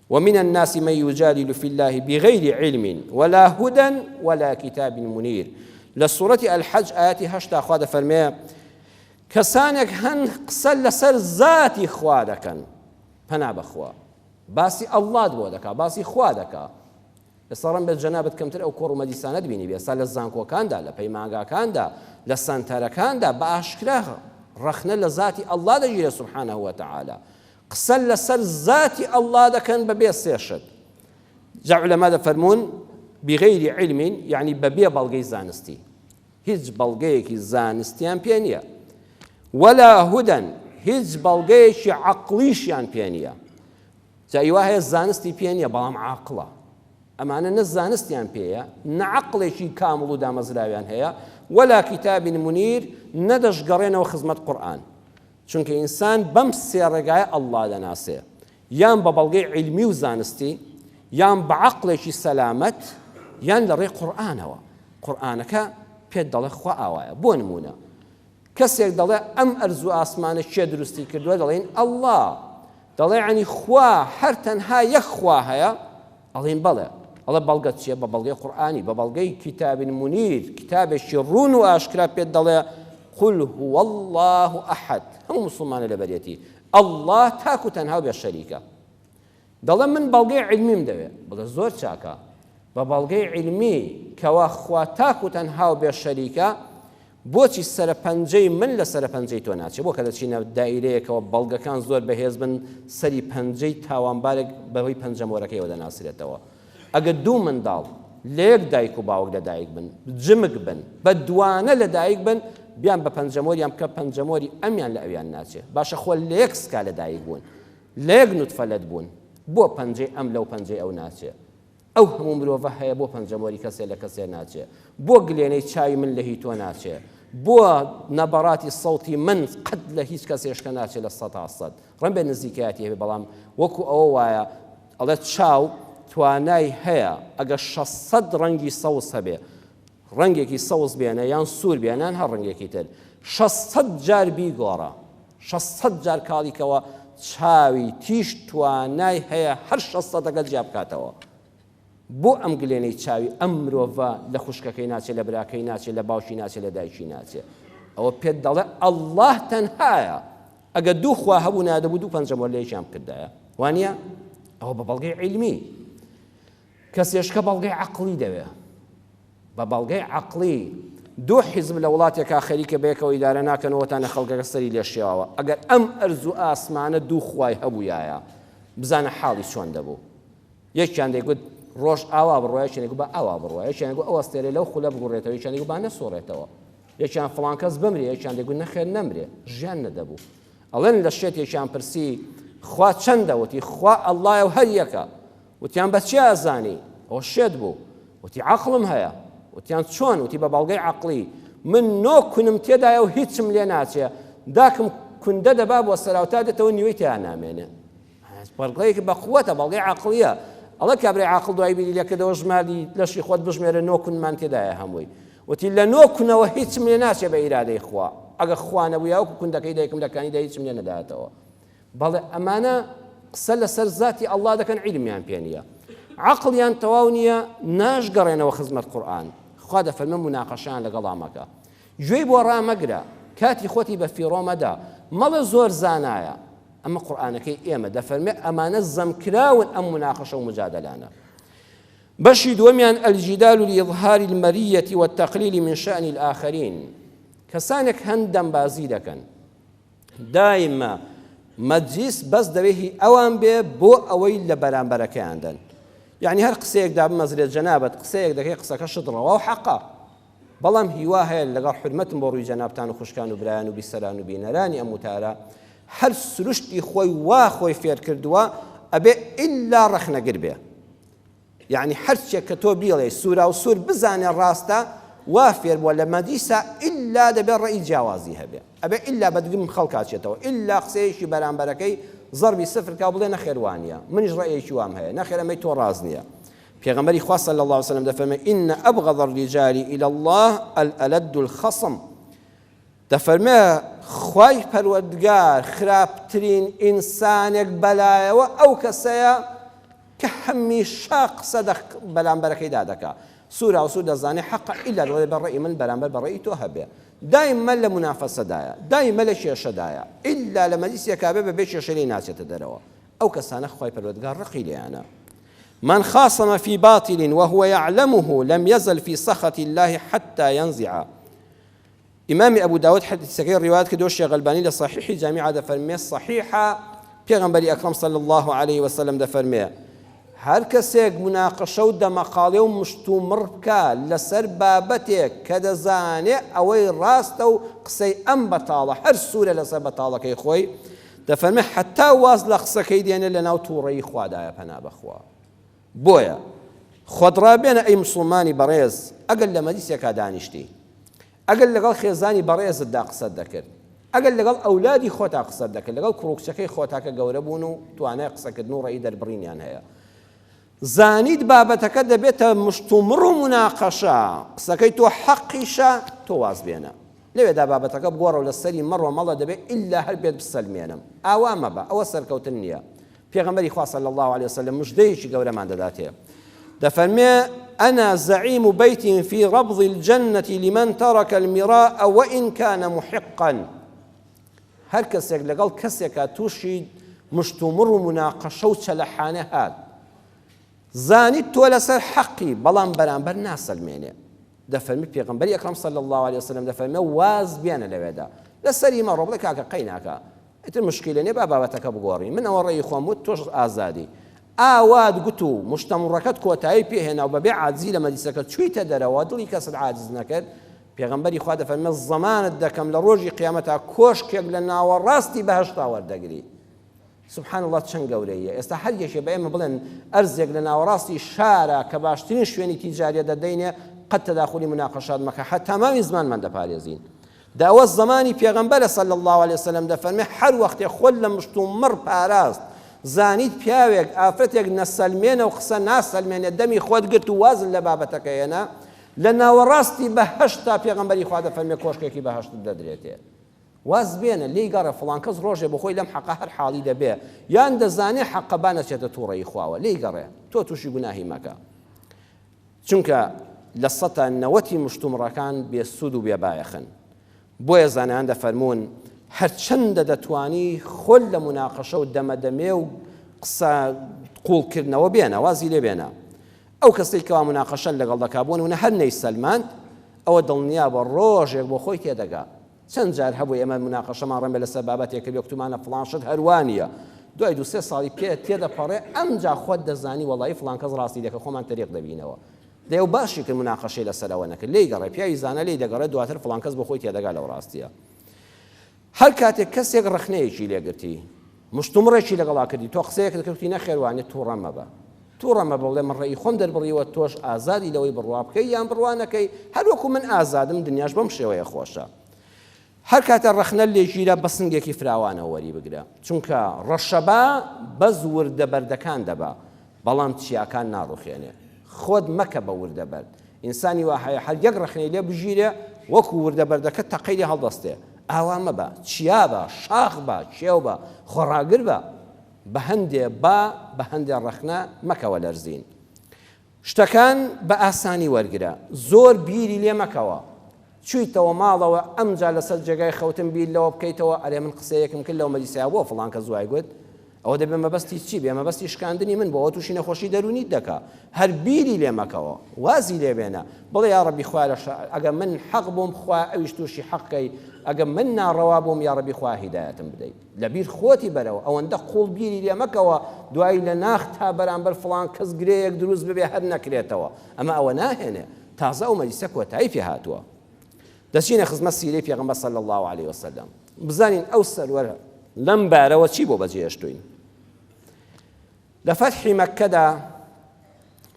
ومن الناس من يجادل في الله بغير علم ولا هدى ولا كتاب منير لسورة الحج آياتي هشتا خواد فرمي كسانك هن قسل لسر ذاتي خوادكن پنا بخوا باسي الله دبودكا باسي خوادكا لسرم بالجنابت كمتر او كورو مديسانه بيني بي سال زانكو كاندا لپيمانگا كاندا لسانتر كاندا باشكرا رخنا لذاتي الله دجي سبحانه وتعالى قسل لسر ذاتي الله دكن ببي سيشد جاء علماء فرمون بغير علم يعني ببي بلغي زانستي هیچ بەڵگەیەکی زانستیان پێ نییە ولا هودەن هیچ بەڵگەیەکی عەقلیشیان پێ نییە جایوا هەیە زانستی پێ نییە بەڵام عاقڵە ئەمانە نە زانستیان پێیە نە عەقڵێکی کامڵ و دامەزراویان هەیە ولا کتاب منیر نەدەشگەڕێنەوە خزمەت قورئان چونکە ئینسان بەم سێ ڕێگایە ئەڵڵا دەناسێ یان بە بەڵگەی عیلمی و زانستی یان بە عەقڵێکی سەلامەت یان لە ڕێی قورئانەوە قورئانەکە پێت دەڵێ خوا ئاوایە بۆ نمونە کەسێک دەڵێ ئەم ئەرزوو ئاسمانە چێ دروستی کردووە دەڵێن ئەڵڵا دەڵێ عنی خوا هەر تەنها یەک خوا هەیە ئەڵێن بەڵێ ئەڵێ بەڵگەت چییە بە بەڵگەی قورئانی بە بەڵگەی کتاب منیر کتابێکی ڕوون و ئاشکرا پێت دەڵێ قل هو الله ئەحەد هەموو مسلمانە لەبەرێتی ئەڵڵا تاکو تەنها بێ شەریکە دەڵێ من بەڵگەی عیلمیم دەوێ بڵێ زۆر چاکە بە بەڵگەی عیلمی کەوا خوا تاکو تەنها و بێ شەریکە بۆچی سەرپەنجەی من لە سەرپەنجەی تۆ ناچێت بۆ کە دەچینە دایرەیەکەوە بەڵگەکان زۆر بەهێز بن سەری پەنجەی تاوانبارێک بەهۆی پەنجەمۆرەکەیەوە دەناسرێتەوە ئەگە دوو منداڵ لە یەک دایک و باوک لەدایک بن جمک بن بە دوانە لەدایک بن بیان بە پەنجەمۆریان بکە پەنجەمۆری ئەمیان لە ئەویان ناچێت باشە خۆ لە یەک سکا لەدایک بوون لە یەک نوتفە لەت بوون بۆ پەنجەی ئەم لەو پەنجەی ئەو ناچێت ئەو هەموو مرۆڤە هەیە بۆ پەنجەمۆری کەسێ لە کەسێ ناچێت بۆ گلێنەی چاوی من لە هی تۆ ناچێت بۆ نەبەڕاتی سەوتی من قەت لە هیچ کەسێشکە ناچێت لە 100% ڕەن بێ نزیکایەتی هەبێ بەڵام وەکو ئەوە وایە ئەڵێت چاو توانای هەیە ئەگە 600 ڕەنگی سەوز هەبێ ڕەنگێکی سەوز بێنە یان سوور بێنان هەر ڕەنگێکی تر 600 جار بیگۆڕە 600 جار کاڵیکەوە چاوی تیش توانای هەیە هەر 600 جیا بکاتەوە بۆ ئەم گلێنەی چاوی ئەم مرۆڤە لە خوشکەکەی ناچێت لە براکەی ناچێت لە باوشی ناچێت لە دایکی ناچێت ئەوە پێت دەڵێ ئەڵڵاه تەنهایە ئەگە دوو خوا هەبوو نادەبوو دوو پەنجەمۆر لە یەکیان بکردایە وانە ئەوە بە بەڵگەی عیلمی کەسێشکە بەڵگەی عەقڵی دەوێ بە بەڵگەی عەقڵی دوو حیزب لە وڵاتێکا خەریکە بەیەکەوە ئیدارە ناکەنەوەتانە خەڵکەکە سەری لێ شێواوە ئەگەر ئەم ئەرزوو ئاسمانە دوو خوای هەبوویایە بزانە حاڵی چۆن دەبوو یەکیان دەیگوت ڕۆژ ئاوا بڕۆ یەکیان با ئاوا بڕۆ یەکیان دەیگوت ئەوە ئەستێرەی لەو خولە بگوڕێتەوە یەکیان دەیگوت با نەسۆڕێتەوە یەکیان فڵان کەس بمرێ یەکیان دەیگوت نەخێر نەمرێ ژیان نەدەبوو ئەڵێن لە شتێکیان پرسی خوا چەندە وتی خوا ئەڵڵایە و هەر یەکە وتیان بە چی ئازانی ئەوە شێت بوو وتی عەقڵم هەیە وتیان چۆن وتی بە بەڵگەی عەقڵی من نۆ کونم تێدایە و هیچم لێ ناچێ داکم کوندە دەبا بۆ سەراوتا دێتەوە نیوەی تیان نامێنێ بەڵگەیەکی بەقووەتە بەڵگەی عەقڵیە ئەڵە کابرای عاقڵ دوای بیری لەکردەوە ژماری لەشی خۆت بژمێرە نۆ کونمان تێدایە هەمووی وتی لە نۆ کونەوە هیچم لێ ناچێ بە ئیرادەی خوا ئەگە خوا نەبوویە وەکو کوندەکەی دایکم دەکانی دا هیچم لێ نەداتەوە بەڵێ ئەمانە قسە لەسەر زاتی ئەڵڵا دەکەن عیلمیان پێ نییە عەقڵیان تەواو نییە ناشگەڕێنەوە خزمەت قورئان خوا دەفەرمێ مناقەشەیان لەگەڵا مەکە گوێی بۆ ڕامەگرە کاتی خۆتی بە فیڕۆ مەدا مەڵێ زۆر زانایە ئەمە قورئانەکەی ئێمە دەفەرمێ ئەمانە زەمکراون ئەم مناقەشە و مجادلانە بەشی دووەمیان الجدال لإظهار المرية والتقليل من شأن الآخرين کەسانێک هەند دەمبازی دەکەن دائیمە مەجلیس بەس دەوێت ئەوان بێ بۆ ئەوەی لە بەرامبەرەکەیان دەن یعنی هەر قسەیەکدا بمەزرێت جەنابەت قسەیەک دەکەی قسەکە شتڕەوە و حەقا بەڵام هیوا هەیە لەگەڵ حرمەتم بۆ ڕووی جەنابتان و خوشکان و برایان و بیسەران و بینەرانی ئەم وتارە هەر سروشتی خۆی وا خۆی فێر کردووە ئەبێ ئیلا ڕەخنەگر بێ یعنی هەرچێک کە تۆ بیڵێ سوورا و سوور بزانێ ڕاستە وا فێر بووە لە مەدیسا ئیلا دەبێت ڕێی جیاوازی هەبێ ئەبێ ئیلا بەدگم خەڵکاچێتەوە ئیلا قسەیەکی بەرامبەرەکەی زەربی سفرکا بڵێ نەخێوانیە منیش ڕێیەکی وام هەیە نەخێر ئەمەی تۆ ڕاز نییە پێغەمبەری خوا صلی الله علیه و سلم دەفەرمێ ئین ئەبغەض الرجال إلى الله الألد الخصم دەفەرمێ خوای پەروەردگار خراپترین ئینسانێک بەلایەوە ئەو کەسەیە کە هەمیشە قسە بەرامبەرەکەیدا دەکا سوورا و سوور دەزانێ حەقە ئیلا دەڵێ بەڕێی من بەرامبەر بەڕێی تۆ هەبێ دائما لە منافەسەدایە دائما لە کێشەدایە ئیلا لە مەجلیسێکا بێ بەبێ کێشەی ناچێتە دەرەوە ئەو کەسانە خوای پەروەردگار ڕقی لێیانە من خاصم في باطل وهو يعلمه لم يزل في سخط الله حتى ينزع إمام أبو داود حديث سكين رواية كدوش غلباني لصحيح جامعة دفرمية الصحيحة پیغمبری أكرم صلى الله عليه وسلم دفرمية هر کەسێک مناقەشە و دەمەقاڵێ و مشتومڕ بکە لەسەر بابەتێک کە دەزانێ ئەوەی ڕاستە و قسەی ئەم بەتاڵە هەر سوورە لەسەر بەتاڵەکەی خۆی دەفەرمێ حتا واز لە قسەکەی دێنێ لە ناو تووڕەیی خوادایە پەنا بەخوا بۆیە خۆدڕابێنە ئەی مسڵمانی بەڕێز ئەگەر لە مەجلیسێکا دانیشتی ئەگەر لەگەڵ خێزانی بەڕێزتدا قسەت دەکرد ئەگەر لەگەڵ ئەولادی خۆتا قسەت دەکرد لەگەڵ کوڕکچەکەی خۆتا کە گەورە بوون و توانای قسەکردن و ڕێی دەربڕینیان هەیە زانیت بابەتەکە دەبێتە مشتومڕ و مناقەشە قسەکەی تۆ حەقیشە تۆ واز بێنە لەوێدا بابەتەکە بگۆڕە و لەسەری مەڕۆ مەڵە دەبێت ئیلا هەر بێت بسەلمێنم ئاوا مەبە ئەوە سەرکەوتن نییە پێغەمبەری خوا صلی الله عليه وسلم مژدەیەکی گەورەمان دەداتێ دەفەرمێ أنا زعيم بيت في ربض الجنة لمن ترك المراء وإن كان محقا هەر کەسێک لەگەڵ کەسێکە تووشی مشتومڕ و مناقەشە و چەلەحانە هات زانیت تۆ لەسەر حەقی بەڵام بەرامبەر ناسەلمێنێ دەفەرمی پێغەمبەری ئەکرەم صلی الله عليه وسلم دەفەرمێ واز بێنە لەوێدا لەسەری مەڕۆ بڵێ کاکە قەیناکە ئیتر مشکلە نیە با بابەتەکە بگۆڕی من ئەوە ڕێی خۆم وت تۆش ئازادی ئاوات گوت و مشتەمڕەکەت کۆتایی پێهێنا و بەبێ عاجزی لە مەجلیسەکە چوویتە دەرەوە دڵی کەست عاجز نەکرد پێغەمبەری خوا دەفەرمێ زەمانت دەکەم لە ڕۆژی قیامەتە کۆشکێک لە ناوەڕاستی بەهەشتا وەردەگری سبحان الله چەند گەورەیە ئێستا هەر یەکێ بە ئێمە بڵێن ئەرزێک لە ناوەڕاستی شارە کە باشترین شوێنی تیجاریە دەدەینێ قەت تەداخلی مناقەشات مەکە حتا تەمامی زمانمان دەپارێزین داوە زمانی پێغەمبەرە صلی الله عليه وسلم دەفەرمێ هەر وەختێ خۆت لە مشتومڕ پاراست زانیت پیاوێک ئافرەتێک نەسەلمێنە و قسە ناسەلمێنێ دەمی خۆت گرت و وازن لە بابەتەکە هێنا لە ناوەڕاستی بەهەشتا پێغەمبەری خوا دەفەرمێ کۆشکێکی بەهەشت دەدرێتێ واز بێنە لێی گەڕێ فڵان کەس ڕۆژێ بخۆی لەم حەقە هەر حاڵی دەبێ یان دەزانێ حەقە بانەچێتە تووڕەیی خواوە لێی گەڕێ تۆ تووشی گوناهی مەکە چونکە لە سەتە نەوەتی مشتومڕەکان بێسوود و بێبایەخن بۆیە زانایان دەفەرمونون هەرچەندە دەتوانی خۆل لە مناقەشە و دەمەدەمێ و قسە قوڵکردنەوە بێنە وازی لێ بێنە ئەو کەسەی کەوا مناقەشە لەگەڵ دەکابوون و هەر نەی سەلماند ئەوە دڵنیا بە ڕۆژێک بۆ خۆی تێدەگا چەند جار هەبوو ئێمە مناقەشەمان ڕەنبێ لەسەر بابەتێک کە وەکتمانە فڵانشت هەروانیە دوای دو سێ ساڵی پێ تێدەپەڕێ ئەمجا خۆت دەزانی وەڵی فڵان کەس ڕاستی دەکە خۆمان تەریق دەبینەوە دەیە و باشی کرد مناقەشەی لەسەرەوە نەکرد لێی گەڕێ پیاوی زانە لێی دەگەڕێت دواتر فڵان کەس بۆ خۆی تێدەگا لەو ڕاستیە هەر کاتێک کەسێک ڕخنەیەکی لێگرتی مشتومڕێکی لەگەڵا کردی تۆ قسەیەک دەکردی نەخێوانێت تووڕەمە بڵێ من ڕێی خۆم دەربڕیوە تۆش ئازادی لەوەی بڕوا بکەی یان بڕوانەکەی هەروەکو من ئازادم دنیاش بەم شێوەیە خۆشە هەر کاتە ڕەخنە لێژیرە بە سنگێکی فراوانەوە وەری بگرە چونکە ڕەشەبا بەز وردە بەردەکان دەبا بەڵام چیاکان ناڕوخێنێ خۆت مەکە بە وردە بەرد ئینسانی وا هەیە هەر یەک ڕەخنەی لێ بژیرێ وەکو وردە بەردەکە تەقەی لێ هەڵدەستێ ئاوا مەبە چیا بە شاخ بە چێو بە خۆڕاگر بە بە هەندێ بە هەندێ ڕەخنە مەکەوە لەرزین شتەکان بە ئاسانی وەرگرە زۆر بیری لێ مەکەوە چوویتەوە ماڵەوە ئەمجا لەسەر جێگای خەوتن بیر لەوە بکەیتەوە ئەرێ من قسەیەکم کرد لەو مەجلیسەیە بۆ فڵان کە زوای گوت ئەوە دەبێ مەبەستی چی بێ؟ مەبەستی شکاندنی من بۆ ئەوە تووشی نەخۆشی دەرونیت دەکا هەر بیری لێ مەکەوە وازی لێ بێنە بڵێ یا ڕەبی خوا ئەگە من حەق بووم خوا ئەویش تووشی حەقەی ئەگە من ناڕەوا بووم یا ڕەبی خوا هیدایەتم بدەیت لەبیر خۆتی بەرەوە ئەوەندە قوڵ بیری لێ مەکەوە دوایی لە ناخ تا بەرامبەر فڵان کەس گرەیەک دروست ببێ هەر نەکرێتەوە ئەمە ئەوە ناهێنێ تازە ئەو مەجلیسە کۆتایی پێ هاتووە دەچینە خزمەت سیرەی پێغەمبەر صلی الله عليه وسلم بزانین ئەو سەروەرە لەم بارەوە چی بۆ بەجێهێشتوین لە فەتحی مەککەدا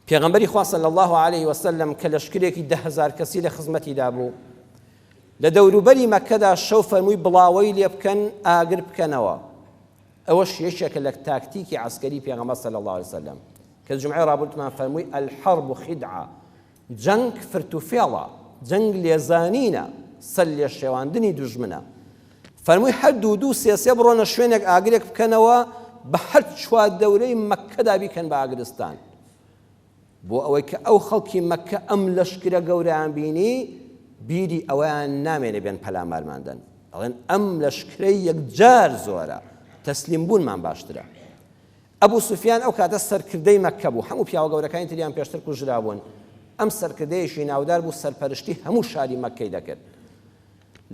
پێغەمبەری خوا صلی الله عليه وسلم کە لەشکرێکی 10,000 کەسی لە خزمەتیدا بوو لە دەوروبەری مەککەدا شەو فەرمووی بڵاوەی لێ بکەن ئاگر بکەنەوە ئەوەش یەکێکە لە تاکتیکی عەسکەری پێغەمبەر صلی الله عليه وسلم کە جمعەی ڕابردومان فەرمووی الحرب خدعة جەنگ فرتوفێڵە جەنگ لێزانینە سەر لێ شێواندنی دوژمنە فەرمووی هەر دوو سێ بڕۆنە شوێنێک ئاگرێک بکەنەوە بە هەر چوار دەورەی مەککەدا بیکەن بە ئاگرستان بۆ ئەوەی کە ئەو خەڵکی مەککە ئەم لەشکرە گەورەیان بینی بیری ئەویان نامێنێ بێن پەلامارماندن ئەڵێن ئەم لەشکرەی یەکجار زۆرە تەسلیم بوونمان باشترە ئەبوو سوفیان ئەو کاتە سەرکردەی مەککە بوو هەموو پیاوە گەورەکانی تریان پێشتر کوژرا بوون ئەم سەرکردەیەشی ناودار بوو سەرپەرشتی هەموو شاری مەککەی دەکرد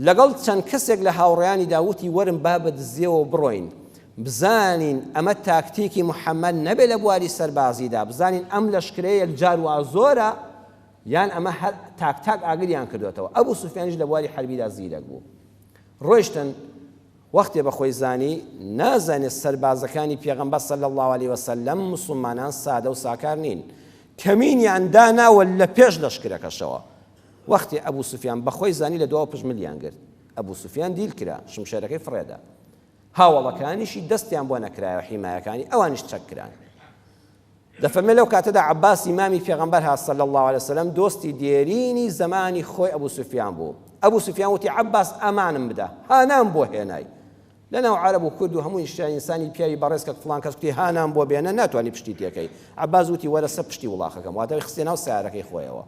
لەگەڵ چەند کەسێک لە هاوڕێیانی داوتی وەرن با بەدزیەوە بڕۆین بزانین ئەمە تاکتیکی محەممەد نەبێ لە بواری سەربازیدا بزانین ئەم لەشکرەیە یەکجار وا زۆرە یان ئەمە تاک ئاگریان کردوێتەوە ئەبوو سوفیانش لە بواری حەربیدا زیرەک بوو ڕۆیشتن وەختێ بەخۆی زانی نازانێت سەربازەکانی پێغەمبەر صلی الله عليه وسلم مسلمانان سادە و ساکار نین کەمینیان داناوە لە پێش لەشکرەکەشەوە وەختی ئەبوو سوفیان بەخۆی زانی لە دواوە پژملیان گرت ئەبوو سوفیان دیل کرا شمشێرەکەی فڕێدا هاوڵەکانیشی دەستیان بۆ نەکرایەوە حیمایەکانی ئەوانیش چەکران دەفەرمێ لەو کاتەدا عەباس ئیمامی پێغەمبەر هات صلی الله عليه وسلم دۆستی دێرینی زمانی خۆی ئەبوو سوفیان بوو ئەبوو سوفیان وتی عەباس ئەمانم بدە هانام بۆ هێنای لەناو عەرەب و کورد و هەموو ئینسانی پیاوی بەڕێز کە فڵان کەس کوتی هانام بۆ بێنە ناتوانانی پشتی تێکەی عەباس وتی وەرە سەر پشتی وڵاخەکەم واتە خستێ ناو سیارەکەی خۆیەوە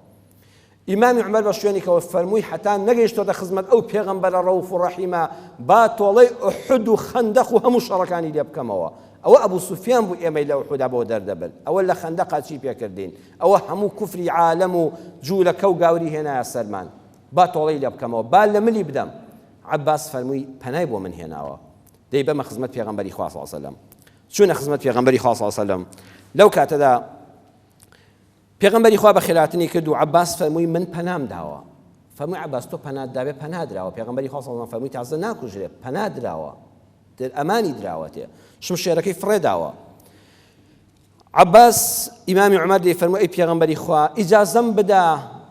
ئیمامی عومەر بە شوێنێکەوە فەرمووی حتا نەگەیشتۆتە خزمەت ئەو پێغەمبەرە ڕەوف و ڕەحیمە با تۆڵەی ئوحود و خەندەق و هەموو شەڕەکانی لێ بکەمەوە ئەوە ئەبوو سوفیان بوو ئێمەی لە ئوحودا بۆ دەردەبن ئەوە لە خەندەقا چی پێکردین ئەوە هەموو کوفری عالەم و جوولەکە و گاوری هێنایە سەرمان با تۆڵەی لێ بکەمەوە با لە ملی بدەم عەباس فەرمووی پەنای بۆ من هێناوە دەی بەمە خزمەت پێغەمبەری خوا صلی الله علیه وسلم چوونە خزمەت پێغەمبەری خوا صلی الله علیه وسلم لەو کاتەدا پێغەمبەری خوا بە خێراتنی کرد و عەباس فەرمووی من پەنام داوە فەرمووی عەباس تۆ پەنات داوێ پەنا دراوە پێغەمبەری خوا صلی الله علیه وسلم فەرمووی تازە ناکوژرێ پەنا دراوە ئەمانی دراوەتێ شمشێرەکەی فڕێداوە عەباس ئیمامی عومەر دەی فەرمووی ئەی پێغەمبەری خوا ئیجازەم بدە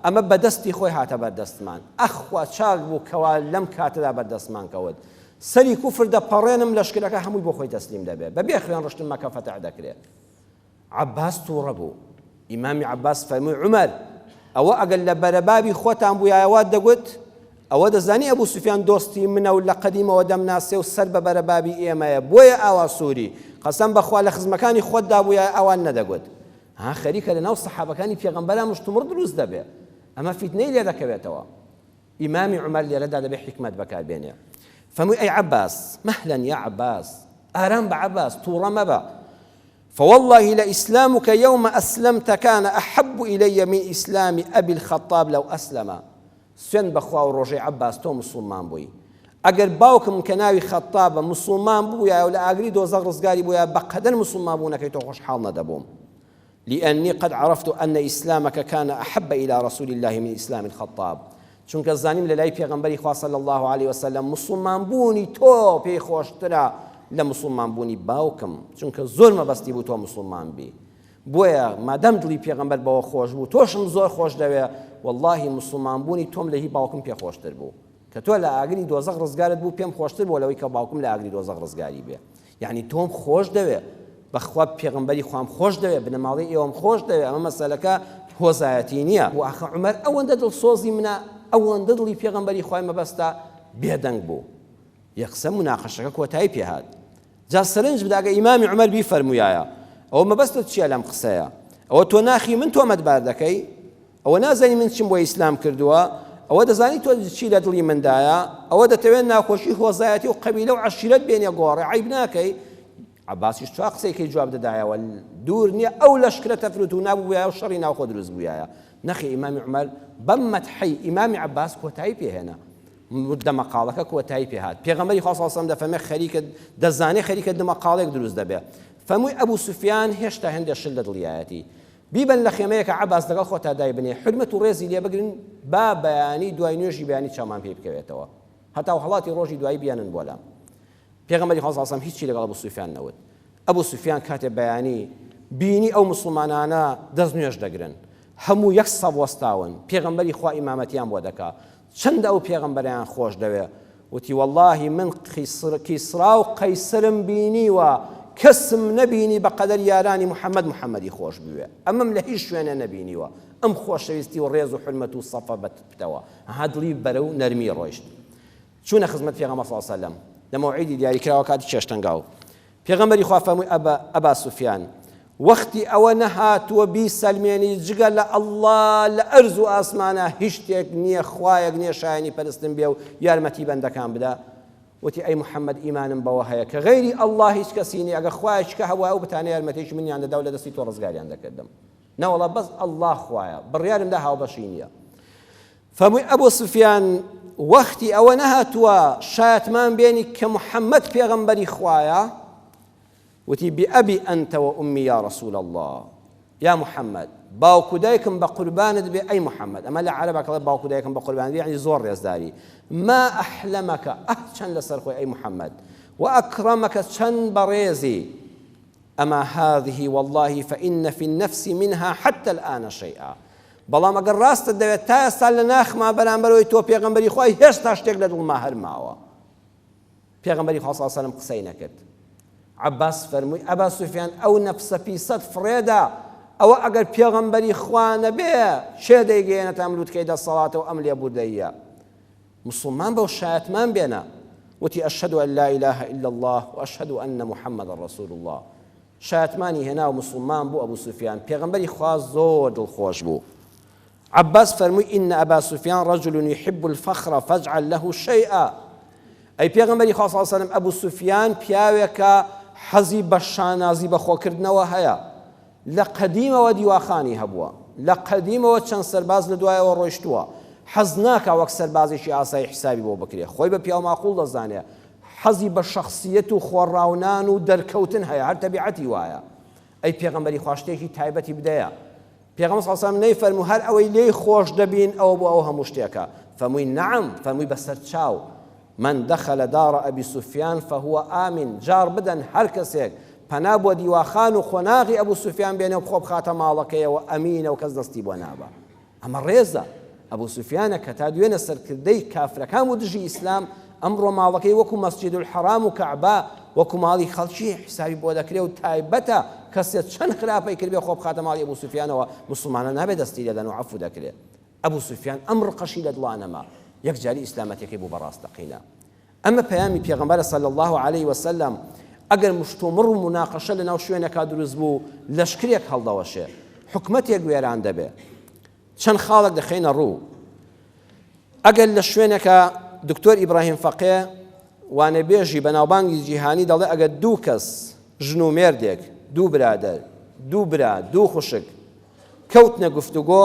ئەمە بەدەستی خۆی هاتە بەردەستمان ئەخوا چاک بوو کەوا لەم کاتەدا بەردەستمان کەوت سەری کوفر دەپەڕێنم لەشکرەکە هەمووی بۆ خۆی تەسلیم دەبێت بەبێ خوێن ڕشتن مەکە فەتح دەکرێت عەباس تووڕە بوو ئیمامی عەباس فەرمووی عومەر ئەوە ئەگەر لە بەرەبابی خۆتان بوویایەوە دەگوت ئەوە دەزانی ئەبوو سوفیان دۆستی منە و لە قەدیمەوە دەمناسێ و سەر بە بەرەبابی ئێمەیە بۆیە ئاوا سووری قەسەم بەخوا لە خزمەکانی خۆتدا بوویە ئەوان نەدەگوت ها خەریکە لەناو سەحابەکانی پێغەمبەرە مشتومڕ دروست دەبێت ئەمە فیتنەی لێ دەکەوێتەوە ئیمامی عومەر لێرەدا دەبێت حیکمەت بەکاربێنێ فەرمووی ئەی عەباس مەهلەن یا عەباس ئارام بە عەباس تووڕە مەبە فوالله لإسلامك يوم أسلمت كان أحب إلي من إسلام أبي الخطاب لو أسلم سوێن بەخوا و ڕۆژەی عەباس تۆ مسلمان بووی ئەگەر باوکم کە ناوی خەتابە مسلمان بوویە و لە ئاگری دۆزەق ڕزگاری بوویە بەقەدەر مسلمان بوونەکەی تۆ خۆشحاڵ نەدەبووم لأني قد عرفت أن إسلامك كان أحب إلى رسول الله من إسلام الخطاب چونکە زانیم لە لای پێغەمبەری خوا صلی الله عليه وسلم مسلمان بوونی تۆ پێی خۆشترە لە مسلمان بوونی باوکم چونکە زۆر مەبەستی بوو تۆ مسلمان بی بۆیە مادەم دڵی پێغەمبەر بەوە خۆش بوو تۆشم زۆر خۆش دەوێ والله مسلمان بوونی تۆم لە هی باوکم پێ خۆشتر بوو کە تۆ لە ئاگری دۆزەق ڕزگارت بوو پێم خۆشتر بوو لەوەی کە باوکم لە ئاگری دۆزەق ڕزگاری بێ یعنی تۆم خۆش دەوێ بەخوا پێغەمبەری خوام خۆش دەوێ بنەماڵی ئێوەم خۆش دەوێ ئەمە مەسەلەکە هۆزایەتی نییە و ئاخە عومەر ئەوەندە دڵسۆزی منە ئەوەندە دڵی پێغەمبەری خوای مەبەستە بێدەنگ بوو یەقسە مناقەشەکە کۆتایی پێهات جا سەرنج بداگە ئیمامی عومەر بیفەرموویایە ئەوە مەبەستت چییە لەم قسەیە ئەوە تۆ ناخی من تۆمەتبار دەکەی ئەوە نازانی من چیم بۆ ئیسلام کردووە ئەوە دەزانی تۆ چی لە دڵی مندایە ئەوە دەتەوێت ناخۆشی هۆزایەتی و قەبیلە و عەشیرەت بێنێ گۆڕێ عیب ناکەی عباسیش چوا قسەیەکەی جواب دەدایەوە دوور نییە ئەو لەشکرە تەفروت و نابووایە و شەڕی ناوخۆ دروست بووایە نەخی ئیمامی عومەر بەم مەدحەی ئیمامی عەباس کۆتایی پێهێنا دەمەقاڵەکە کۆتایی پێهات پێغەمبەری خوا صلی الله علیه و سلم دەفەرمێ خەریکە دەزانێ خەریکە دەمەقاڵێک دروست دەبێ فەرمووی ئەبوو سوفیان هێشتا هێندێک شل لە دڵیایەتی بیبن لە خێمەیەکە عەباس لەگەڵ خۆتا دایبنێ حرمەت و ڕێزی لێ بگرن با بەیانی دوای نوێژی بەیانی چامان پێ بکەوێتەوە هەتا و هەڵاتی ڕۆژی دوایی بیانن بۆ لام پێغەمبەری خوا صلی الله علیه و سلم هیچی لەگەڵ ئەبوو سوفیان نەوت ئەبوو سوفیان کاتێ بەیانی بینی ئەو مسلمانانە دەست نوێژ دەگرن هەموو یەک سەف وەستاون پێغەمبەری خوا ئیمامەتیان بۆ دەکا چەندە ئەو پێغەمبەریان خۆش دەوێ وتی واللهی من کیسرا و قەیسرم بینیوە کەسم نەبینی بەقەدەر یارانی محەممەدی خۆش بوێ ئەمەم لە هیچ شوێنە نەبینیوە ئەم خۆشەویستی و ڕێز و حرمەت و سەفە بەتەوە هەدڵی بەرە و نەرمی ڕۆیشت چوونە خزمەت پێغەمبەر صلی الله علیه و سلم لە مەوعیدی دیاریکراوە کاتی چێشتەنگاو پێغەمبەری خوا فەرمووی ئەبا سوفیان وەختی ئەوە نەهاتووە بیسەلمێنی جگە لە ئەڵڵا لە ئەرز و ئاسمانە هیچ شتێک نییە خوایەک نییە شایانی پەرستن بێ و یارمەتی بەندەکان بدا وتی ئەی محەممەد ئیمانم بەوە هەیە کە غەیری ئەڵڵا هیچ کەسی نییە ئەگە خوایەکە هەوایە و بتانە یارمەتێکی منیان دەدا و لە دەستی تۆ ڕزگاریان دەکردم نەوەڵە بەس ئەڵڵا خوایە بڕیارمدا هاوبەشی نییە فەرمووی ئەبوو سوفیان وەختی ئەوە نەهاتووە شایەتمان بێنی کە محەممەد پێغەمبەری خوایە وتی بأبي أنت وأمي يا رسول الله يا محمد باوكو دايكم بقربانت بأي محمد أما لا عربك باوكو دايكم بقربانت يعني زور يزداري ما أحلمك أهشن لسرخوي أي محمد وأكرمك شن بريزي أما هذه والله فإن في النفس منها حتى الآن شيئا بەڵام ئەگەر ڕاستە دەوێت تا ئێستا لە ناخما بەرامبەرەوەی تۆ پێغەمبەری خوای هێشتا شتێک لە دڵما هەرماوە پێغەمبەری خوا صلی الله علیه و سلم قسەی نەکرد عباس فەرمووی ئەبا سوفیان ئەو نەفسە پیسەد فڕێدا ئەوە ئەگەر پێغەمبەری خوا نەبێ چێ دەیگەێنێتە ئەم لووتکەی دەسەڵاتە و ئەم لێبوردەیە مسلمان بەو شایەتمان بێنە وتی ئەشهد أن لا إله إلا الله وأشهد أن محمد رسول الله شایەتمانی هێنا و مسلمان بوو ئەبوو سوفیان پێغەمبەری خوا زۆر دڵخۆش بوو عباس فەرمووی إن أبا سوفيان رجل يحب الفخر فاجعل له شيئا أي پێغەمبەری خوا صلی الله علیه و سلم ئەبوو سوفیان پیاوێکە حەزی بە شانازی بەخۆکردنەوە هەیە لە قەدیمەوە دیواخانی هەبووە لە قەدیمەوە چەند سەرباز لە دوایەوە ڕۆیشتووە حەز ناکا وەک سەربازێکی ئاسایی حسابی بۆ بکرێ خۆی بە پیاو ماقوڵ دەزانێ حەزی بە شەخسیەت و خۆڕاونان و دەرکەوتن هەیە هەر تەبیعەتی وایە ئەی پێغەمبەری خوا شتێکی تایبەتی بدەیە پێغەمبەر صلی الله علیه و سلم نەیفەرموو هەر ئەوەی لێی خۆش دەبین ئەوە بۆ ئەو هەموو شتێکە فەرمووی نەعەم فەرمووی بەسەر چاو من دخل دار أبي سفيان فهو آمن جار بدن هر کەسێک پەنا بۆ دیواخان و خۆناغی ئەبوو سوفیان بێنێ و بخۆ بخاتە ماڵەکەیەوە ئەمینە و کەس دەستی بۆ نابە ئەمە ڕێزە ئەبوو سوفیانە کە تا دوێنە سەرکردەی کافرەکان و دژی ئیسلام ئەمڕۆ ماڵەکەی وەکو مەسجد الحرام و کەعبە وەکو ماڵی خەڵکی حسابی بۆ دەکرێ و تایبەتە کەسێک چەند خراپەی کردبێ خۆ بخاتە ماڵی ئەبوو سوفیانەوە مسلمانە نابێت دەستی لێدەن و عەفو دەکرێت ئەبوو سوفیان ئەم ڕقەشی لە دڵانەما یەکجاری ئیسلامەتەکەی بوو بەڕاستەقینە ئەمە پەیامی پێغەمبەرە صلی الله عليه وسلم ئەگەر مشتومڕ و مناقەشە لەناو شوێنێکا دروست بوو لەشکرێک هەڵدەوەشێ حکومەتێک وێران دەبێ چەند خاڵێک دەخەینە ڕوو ئەگەر لە شوێنێکە دکتۆر ئیبراهیم فەقێ وانەبێژی بەناوبانگی جیهانی دەڵێ ئەگەر دوو کەس ژن و مێردێک دوو برادەر دوو برا دوو خوشک کەوتنە گفتوگۆ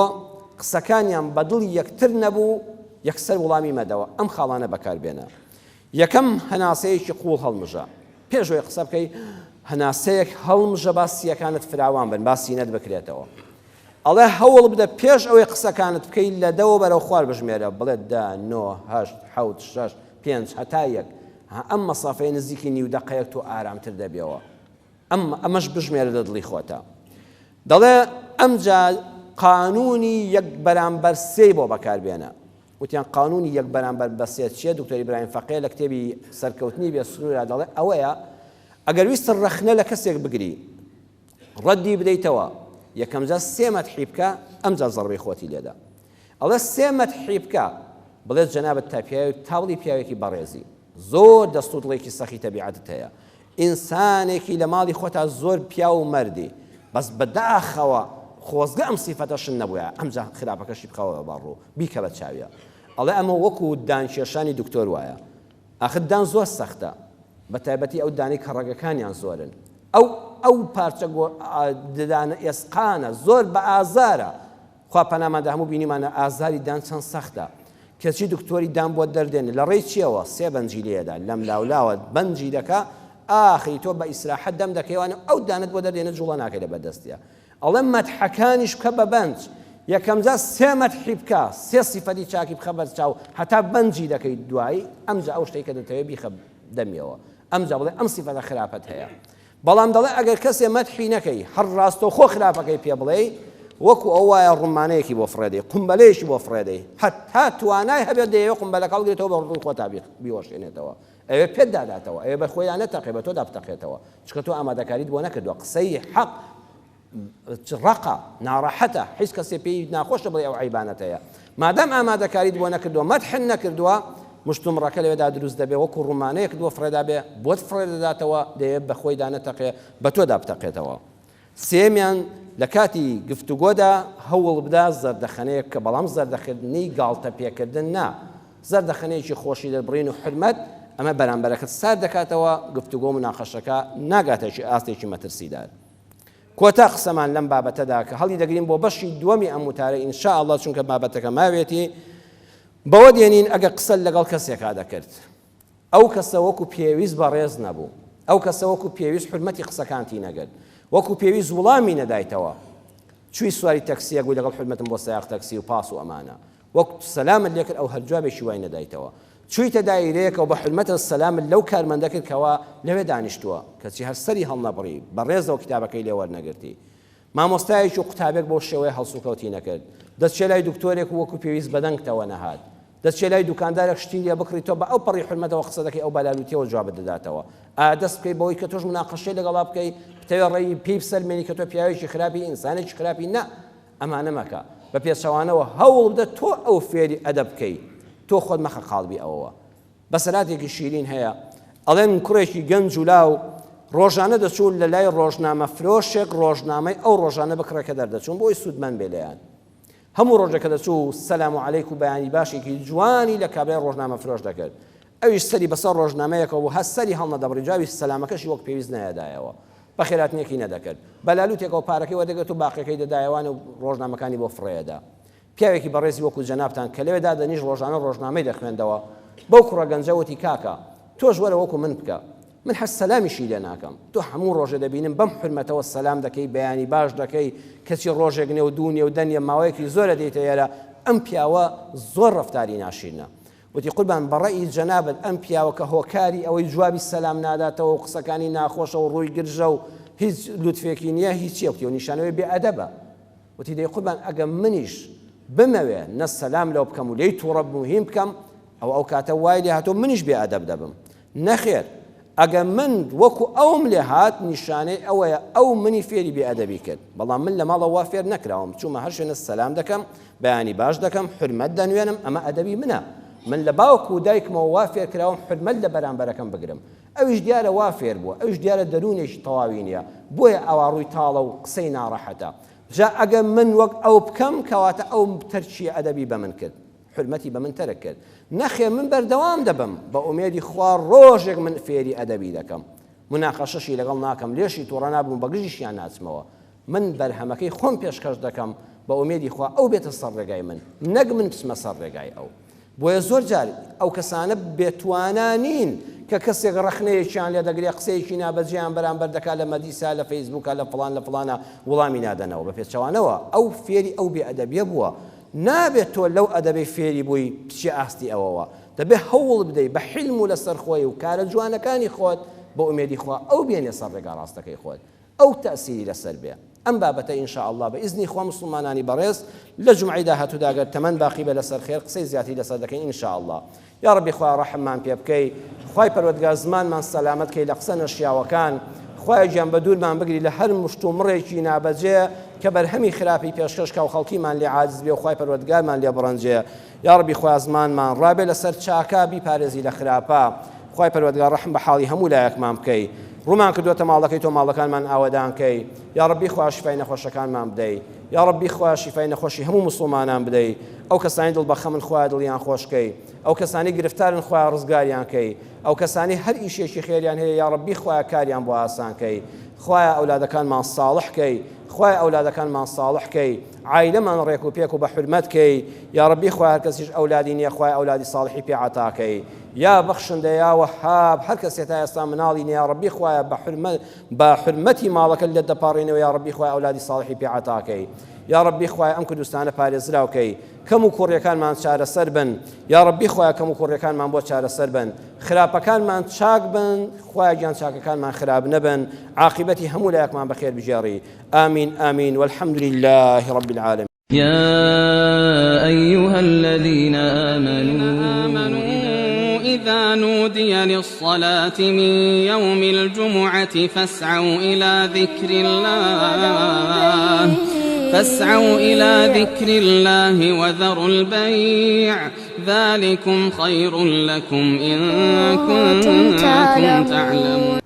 قسەکانیان بەدڵی یەکتر نەبوو یەکسەر وڵامی مەدەوە ئەم خاڵانە بەکاربێنە یەکەم هەناسەیەکی قوڵ هەڵمژە پێشەوەی قسە بکەی هەناسەیەک هەڵمژە باسیەکانت فراوان بن با سینەت بکرێتەوە ئەڵێ هەوڵ بدە پێش ئەوەی قسەکانت بکەی لە دەوە بەرەو خوار بژمێرە بڵێت 10 9 8 7 6 5 هەتا یەک ئەم مەسافەیە نزیکی نیو دەقەیەک تۆ ئارامتر دەبێەوە ئەمەش بژمێرە لە دڵی خۆتە دەڵێ ئەمجا قانونی یەک بەرامبەر سێ بۆ بەکاربێنە وتیان قانونی یەک بەرامبەر بە سێ چییە دکتۆر ئیبراهیم فەقێ لە کتێبی سەرکەوتنی بێسنوورە دەڵێ ئەوەیە ئەگەر ویستە ڕەخنە لە کەسێک بگری ڕەدی بدەیتەوە یەکەم جا سێ مەدحی بکە ئەمجا زەڕبەی خۆتی لێدا ئەڵێ سێ مەدحی بکە بڵێت جەنابەت تا پیاوی تاوڵی پیاوێکی بەڕێزی زۆر دەست و دڵێکی سەخی تەبیعەتت هەیە ئینسانێکی لە ماڵی خۆتا زۆر پیا و مەردی بەس بەداخەوە خۆزگە ئەم سیفەتەشن نەبووە ئەمجا خراپەکەشی بخەوە بەڕوو بیکە بە چاویە ئەڵێ ئەمە وەکو دانکێشانی دکتۆر وایە ئاخر دان زۆر سەختە بە تایبەتی ئەو دانی کە ڕێگەکانیان زۆرن ئەو پارچە ددانە ئێسقانە زۆر بە ئازارە خوا پەناماندا هەموو بینیمانە ئازاری دان چەند سەختە کەچی دکتۆری دان بۆ دەردێنێ لە ڕێی چیەوە سێ بەنجی لێدا لەم لاولاوە بەنجی دەکا ئاخی تۆ بە ئیسراحەت دەم دەکەیوانە ئەو دانت بۆ دەردێنێت جوڵە ناکەی لە بەدەستیە ئەڵێ مەدحەکانیش بکە بە بەنج یەکەم جا سێ مەدحی بکە سێ سیفەتی چاکی بخە بەر چاو هەتا بەنجی دەکەی دوایی ئەمجا ئەو شتەی کە دەتەوێت بیخە دەمیەوە ئەمجا بڵێ ئەم سیفەتە خراپەت هەیە بەڵام دەڵێ ئەگەر کەسێ مەدحی نەکەی هەر ڕاستەوخۆ خراپەکەی پێ بڵێ وەکو ئەو وایە ڕومانەیەکی بۆ فرێدەی قومبەلەیەکی بۆ فرێدەی هەتا توانای هەبێت دەیەوێت قومبەلەکە هەڵگرێتەوە بە ڕووی خۆتا بیوەشێنێتەوە ئەوێ پێت داداتەوە ئەوێ بە خۆیان نەتەقێ بە تۆدا بتەقێتەوە چکە تۆ ئامادەکاریت بۆ نەکردووە قسەی حەق ڕقە ناڕەحەتە هیچ کەسێ پێی ناخۆشە بڵێ ئەو عیبانەتەیە مادام ئامادەکاریت بۆ نەکردووە مەدحن نەکردووە مشتومڕەکە لەوێدا دروست دەبێ وەکو ڕومانەیەک دووە فرێدا بێ بۆت فرێ دەداتەوە دەیەوێت بە خۆیدا نەتەقێ بە تۆدا بتەقێتەوە سێمیان لە کاتی گفتوگۆدا هەوڵ بدا زەردەخەنەیەک کە بەڵام زەردەخردنی گاڵتە پێکردن نا زەردەخەنەیەکی خۆشی دەبڕین و حرمەت ئەمە بەرامبەرەکەت سار دەکاتەوە گفتوگۆ مناقەشەکە ناگاتێکی ئاستێکی مەترسیدار کۆتا قسەمان لەم بابەتەدا کە هەڵی دەگرین بۆ بەشی دووەمی ئەم وتارە ئینشاءالله چونکە بابەتەکە ماوێتی بەوە دێنین ئەگە قسە لەگەڵ کەسێکا دەکرد ئەو کەسە وەکو پێویست بەڕێز نەبوو ئەو کەسە وەکو پێویست حرمەتی قسەکانتی نەگرت وەکو پێویست وڵامی نەدایتەوە چوی سواری تەکسیە گوی لەگەڵ حرمەتم بۆ سایق تەکسی و پاس و ئەمانە وەکو سەلامت لێ کرد ئەو هەر جوابێکی وای نەدایتەوە چویتە دایرەیەکە و بە حرمەتە سەلامت لەو کارمەندە کرد کەوا لەوێ دانیشتووە کەچی هەر سەری هەڵنەبڕی بەڕێزەوە کتابەکەی لێ وەرنەگرتی مامۆستایەکی و قوتابێک بۆ شێوەیە هەڵسوکەوتی نەکرد دەستچێ لای دکتۆرێک وەکو پێویست بەدەنگتەوە نەهات دەستچێ لای دوکاندارێک شتی لێ بکڕی تۆ بە ئەو پەڕی حرمەتەوە قسە دەکەی ئەو بەلالوتیەوە جوابت دەداتەوە دەست بکەی بەوەی کە تۆش مناقەشەی لەگەڵا بکەی بتەوێ ڕێی پێی بسەلمێنی کە تۆ پیاوێکی خراپی ئینسانێکی خراپی نە ئەمانە مەکە بە پێچەوانەوە هەوڵ بدە تۆ ئەو فێری ئەدەب بکەی تۆ خۆت مەخە قاڵبی ئەوەوە بەسەراتێکی شیرین هەیە ئەڵێن کوڕێکی گەنج و لاو ڕۆژانە دەچوون لە لای ڕۆژنامە فرۆشێک ڕۆژنامەی ئەو ڕۆژانە بکڕەکە دەردەچوون بۆی سوودمەند بێ لەیان هەموو ڕۆژێکە دەچوو سەلام عەلەیک و بەیانی باشێکی جوانی لە کابرای ڕۆژنامە فرۆش دەکرد ئەویش سەری بەسەر ڕۆژنامەیەکە و هەست سەری هەڵنەدەبڕی جاوی سەلامەکەشی وەک پێویست نایەدایەوە بە خێراتنیەکی نەدەکرد بەلالوتێکەوە پارەکەی وەردەگرێت و باقیەکەی دەدایەوانە و ڕۆژنامەکانی بۆ فڕێدا پیاوێکی بەڕێزی وەکو جەنابتان کە لەوێدا دەنیش ڕۆژانە ڕۆژنامەی دەخوێندەوە بەو کوڕە گەنجەوەتی کاکە تۆش وەرە وەکو من بکە من حەز سەلامیشی لێ ناکەم تۆ هەموو ڕۆژە دەبینم بەم حرمەتەوە سەلام دەکەی بەیانی باش دەکەی کەچی ڕۆژێک نێ و دوونیە و دەنیە ماوەیەکی زۆرە دێتە ئێرە ئەم پیاوە زۆر ڕەفتاری ناشیرنە وتی قوربان بەڕێی جەنابەت ئەم پیاوە کە هۆکاری ئەوەی جوابی سەلام ناداتەوە و قسەکانی ناخۆشە و ڕووی گرژە و هیچ لوتفێکی نییە هیچ یەکتی و نیشانەوەی بێئەدەبە وتی دەی قوربان ئەگەم منیش بمەوێ نە سەلام لەو بکەم و لێی تووڕە مهم بکەم ئەو کاتە وای لێ هاتۆ منیش بێئەدەب دەبم نەخێر ئەگە من وەکو ئەوم لێ هات نیشانەی ئەوەیە ئەو منی فێری بێئەدەبی کرد بەڵام من لە ماڵەوە فێر نەکراوم چوومە هەر شوێنە سەلام دەکەم بەیانی باش دەکەم حرمەت دەنوێنم ئەمە ئەدەبی منە من لە باوکو و دایکمەوە وا فێر کراوم حرمەت لە بەرامبەرەکەم بگرم ئەویش دیارە وا فێر بووە ئەویش دیارە دەروونێکی تەواوی نییە بۆیە ئەوا ڕووی تاڵە و قسەی ناڕەحەتە جا ئەگە من وەک ئەو بکەم کەواتە ئەو تەرچی ئەدەبی بە من کرد حرمەتی بە من تەرک کرد نەخێ من بەردەوام دەبم بە ئومێدی خوا ڕۆژێک من فێری ئەدەبی دەکەم مناقەشەشی لەگەڵ ناکەم لێشی تووڕە نابووم بە گژیشیان ناچمەوە من بەرهەمەکەی خۆم پێشکەش دەکەم بە ئومێدی خوا ئەو بێتە سەر ڕێگای من نەک من بچمە سەر ڕێگای ئەو بۆیە زۆر جار ئەو کەسانە بێتوانانین کە کەسێک ڕەخنەیەکیان لێ دەگرێ قسەیەکی نابەجێیان بەرامبەر دەکات لە مەدیسا لە فەیسبووکە لە فڵانە وڵامی نادەنەوە بە پێچەوانەوە ئەو فێری ئەو بێئەدەبیە بووە نابێت تۆ لەو ئەدەبەی فێری بووی پچی ئاستی ئەوەوە دەبێت هەوڵ بدەیت بە حیلم و لەسەر خۆی و کارە جوانەکانی خۆت بە ئومێدی خوا ئەو بێنێ سەر ڕێگا ڕاستەکەی خۆت ئەو تەئسیری لەسەر بێ ئەم بابەتە ئینشاءالله بە ئیزنی خوا مسلمانانی بەڕێز لە جومعەی داهاتوودا گەر تەمەن باقی بە لەسەر خێر قسەی زیاتی لەسەر دەکەین ئینشاءالله یا ڕەبی خوا ڕەحممان پێ بکەی خوای پەروەردگار زمانمان سەلامەت کەی لە قسە نەشیاوەکان خوای گیان بە دوورمان بگری لە هەر مشت و مڕێکی نابەجێ کە بەرهەمی خراپی پێشکەشکە و خەڵکیمان لێ عاجز بێ و خوای پەروەردگارمان لێ بڕەنجێ یا ڕەبی خوا زمانمان ڕابێ لەسەر چاکە بیپارێزی لە خراپە خوای پەروەردگار ڕەحم بە حاڵی هەموو لایەکمان بکەی ڕوومان کردوتە ماڵەکەی تۆ ماڵەکانمان ئاوەدانکەی یا ڕەبی خوا شیفای نەخۆشەکانمان بدەی یا ڕەبی خوا شیفای نەخۆشی هەموو مسلمانان بدەی ئەو کەسانی دڵ بەخەمن خوا دڵیان خۆشکەی ئەو کەسانی گرفتارن خوا ڕزگاریان کەی ئەو کەسانی هەر ئیشێکی خێریان هەیە یا ڕەبی خوا کاریان بۆ ئاسانکەی خوایە ئەولادەکانمان ساڵحکەی خوای ئەولادەکانمان ساڵحکەی عایلەمان ڕێک و پێک و بە حورمەتکەی یا ڕەبی خوای هەر کەسیش ئەولادی نییە خوای ئەولادی ساڵحی پێ عەتاکەی یا بەخشندە یا وەهاب هەر کەسێک تا ئێستا مناڵی نیە یا ڕەبی خوایە بە حورمەتی ماڵەکە لێت دەپاڕێنەوە یا ڕەبی خوای ئەولادی ساڵحی پێ عەتاکەی یا ڕەبی خوای ئەم کوردستانە پارێزراوکەی کەم و کوڕیەکانمان چارەسەر بن یا ڕەبی خوای کەم و کوڕیەکانمان بۆ چارەسەر بن خراپەکانمان چاک بن خوای گیان چاکەکانمان خراپ نەبن عاقبەتی هەموو لایەکمان بەخێر بژێڕی آمین آمین والحمد لله رب العالمين يا أيها الذين آمنوا إذا نودي للصلاة من يوم الجمعة فاسعوا إلى ذكر الله وذروا البيع ذلكم خير لكم إن كنتم تعلمون